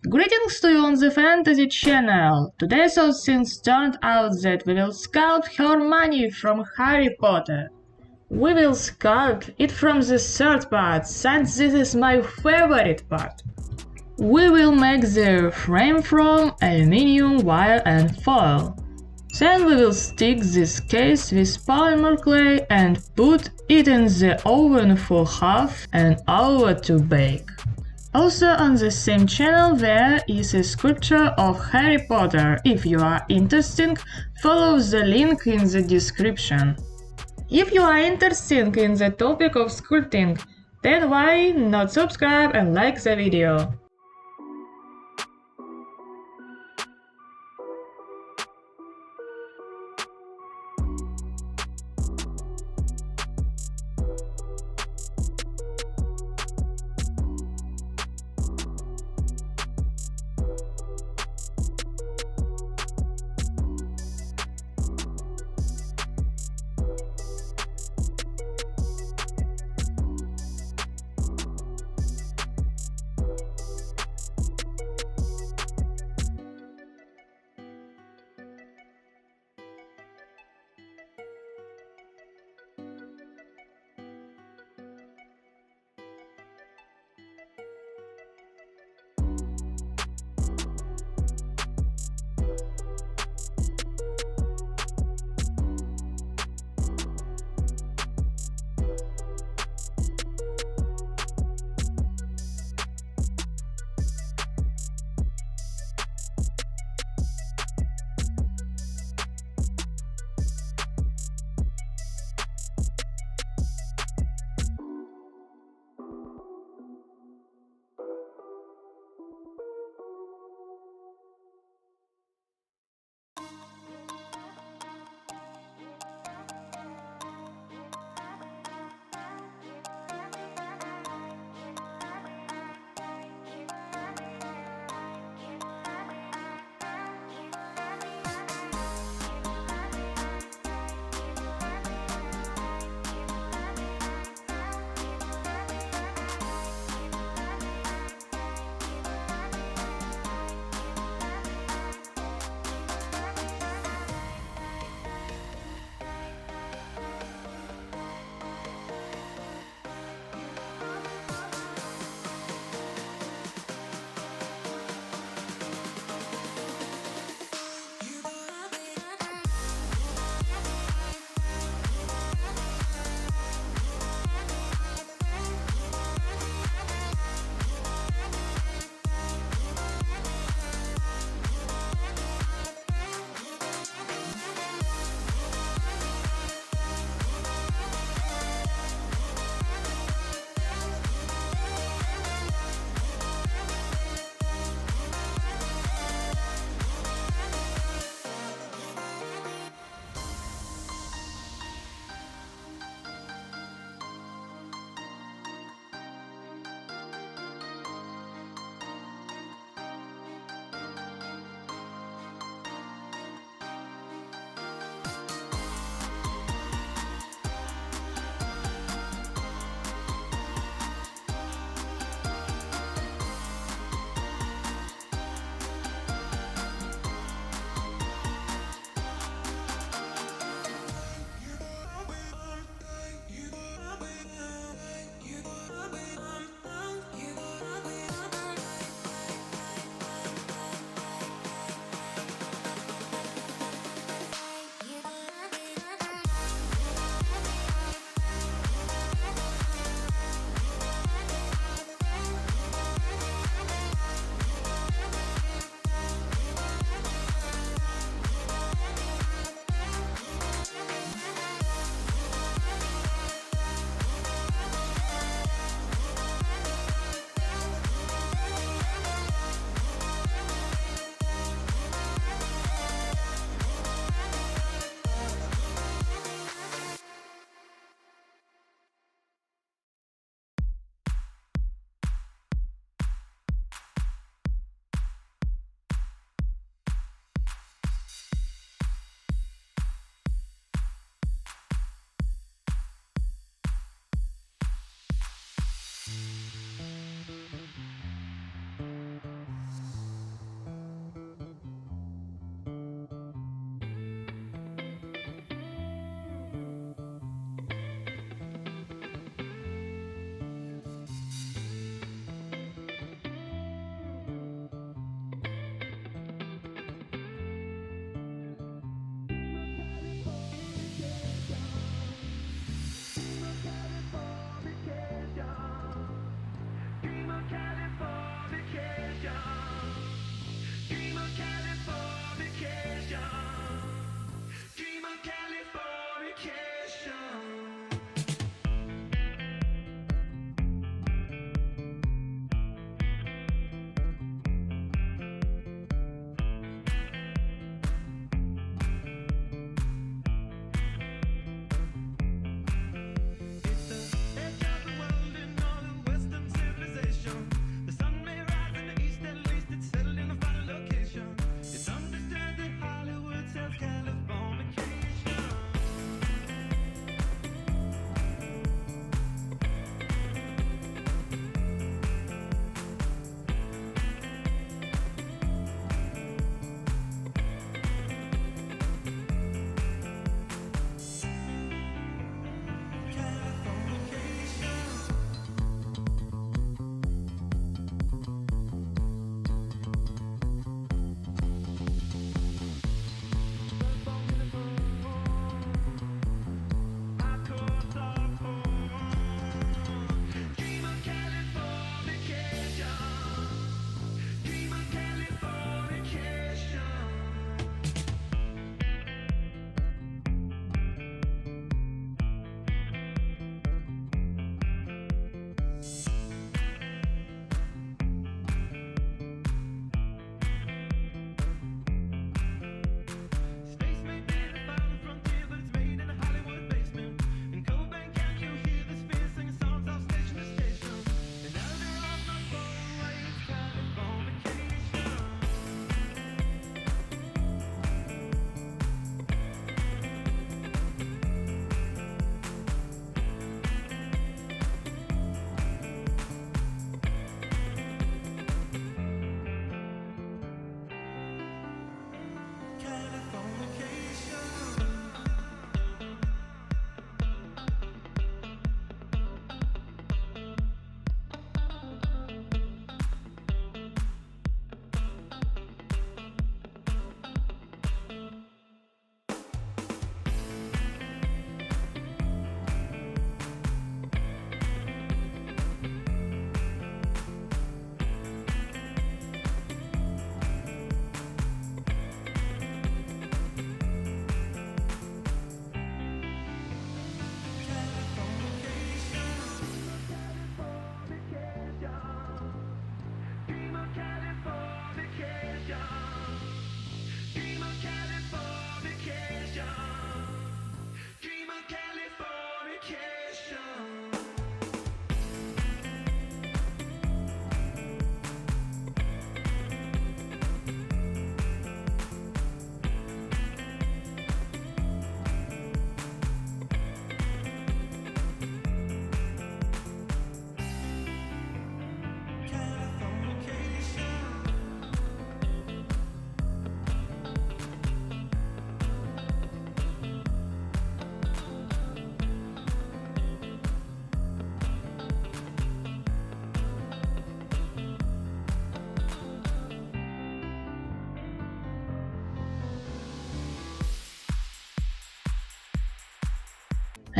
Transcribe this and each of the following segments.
Greetings to you on the Fantasy channel! Today so things turned out that we will sculpt Hermione from Harry Potter. We will sculpt it from the third part, since this is my favorite part. We will make the frame from aluminium, wire and foil. Then we will stick this case with polymer clay and put it in the oven for half an hour to bake. Also on the same channel there is a sculpture of Harry Potter. If you are interested, follow the link in the description. If you are interested in the topic of sculpting, then why not subscribe and like the video?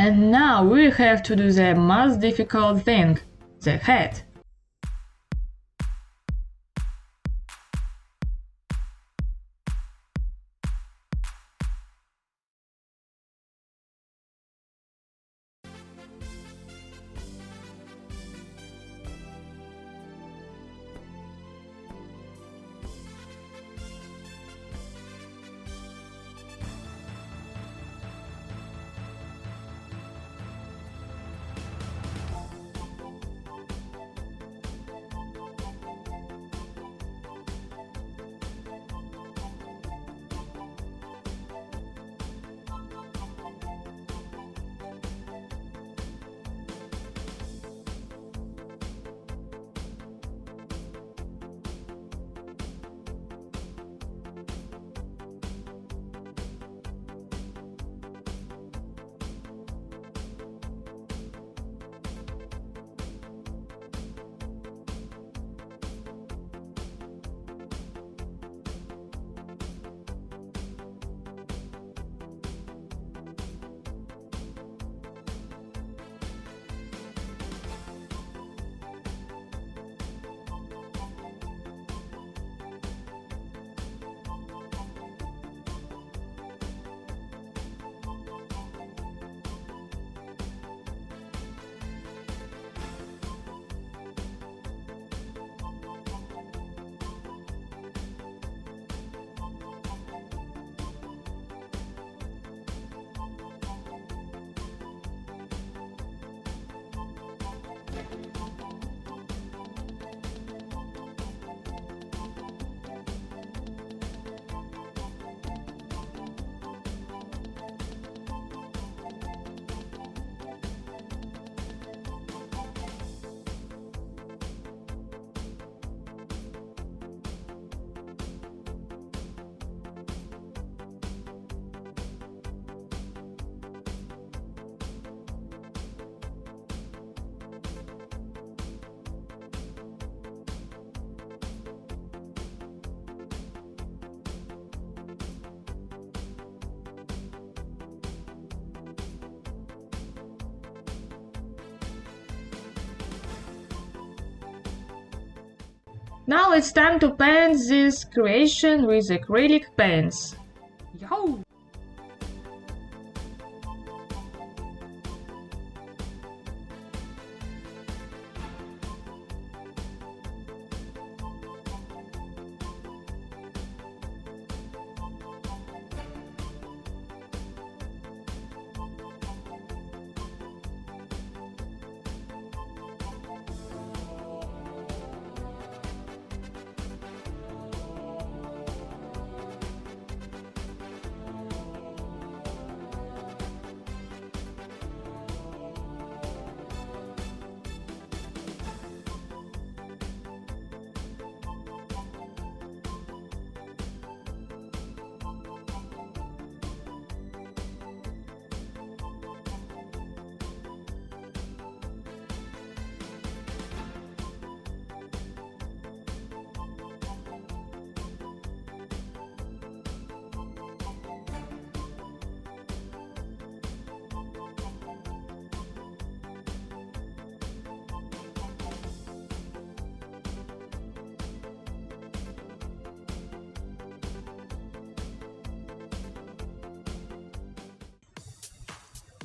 And now we have to do the most difficult thing, the head. Now it's time to paint this creation with acrylic paints. Yo!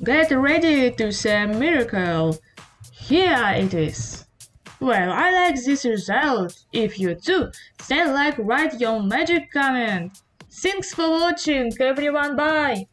Get ready to see a miracle! Here it is! Well, I like this result. If you too, then like, write your magic comment. Thanks for watching, everyone. Bye!